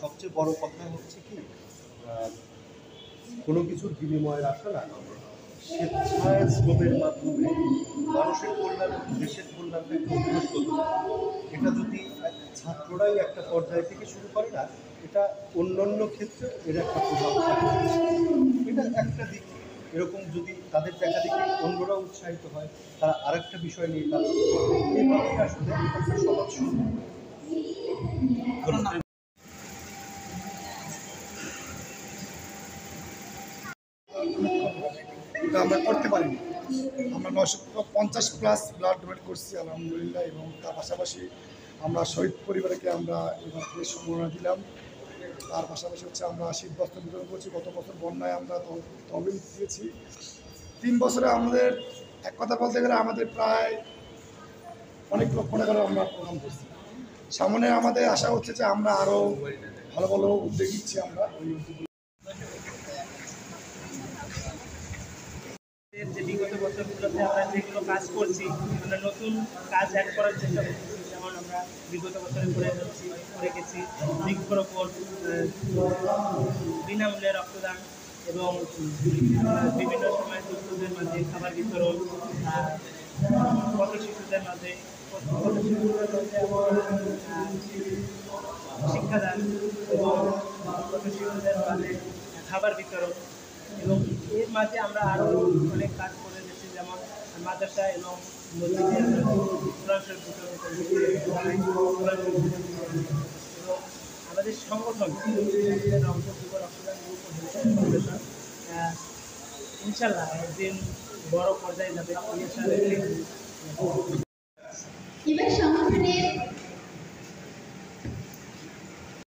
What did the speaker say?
সবচেয়ে বড় কথা হচ্ছে কি, কোনো কিছুর বিনিময়ের আশা না, স্বেচ্ছায় শ্রমের মাধ্যমে মানুষের কল্যাণ, দেশের কল্যাণকে উদ্ঘোষ করতে পারে। এটা যদি ছাত্ররাই একটা পর্যায় থেকে শুরু করে না, এটা অন্যান্য ক্ষেত্রে এর একটা প্রভাব থাকে। এটা একটা দিক। এরকম যদি তাদের দেখা দেখি অন্যরা উৎসাহিত হয়, তারা আরেকটা বিষয় নিয়ে কাজ করতে পারে, এইভাবেই আসলে একটা সমাজ শুরু। এটা আমরা করতে পারিনি। আমরা 950+ ব্লাড ডোনেট করছি আলহামদুলিল্লাহ, এবং তার পাশাপাশি আমরা শহীদ পরিবারকে আমরা এবার সম্মাননা দিলাম। তার পাশাপাশি হচ্ছে আমরা শীতবস্ত্র বিতরণ করছি। গত বছর বন্যায় আমরা তহবিল দিয়েছি। 3 বছরে আমাদের এক কথা বলতে গেলে আমাদের প্রায় অনেক লক্ষ টাকার আমরা প্রোগ্রাম করছি। সামনে আমাদের আশা হচ্ছে যে আমরা আরও ভালো ভালো উদ্যোগ নিচ্ছি। আমরা ওই যে বিগত বছরগুলোতে আমরা যেগুলো কাজ করছি, আমরা নতুন কাজ অ্যাড করার চেষ্টা করছি। যেমন আমরা বিগত বছরে করে গেছি বৃক্ষরোপণ, বিনামূল্যে রক্তদান এবং বিভিন্ন সময় দুঃস্থদের মাঝে খাবার বিতরণ, পথ শিশুদের মাঝে শিক্ষাদান এবং পথ শিশুদের মাঝে খাবার বিতরণ। এবং এর মাঝে আমরা আরও অনেক কাজ করে গেছি, যেমন মাদ্রাসা এবং মসজিদে আমরা কোরআন শরীফ বিতরণ করি এবং আমাদের সংগঠন রংপুর যুব রক্তদান গ্রুপ ফাউন্ডেশন ইনশাল্লাহ একদিন বড় পর্যায়ে যাবে।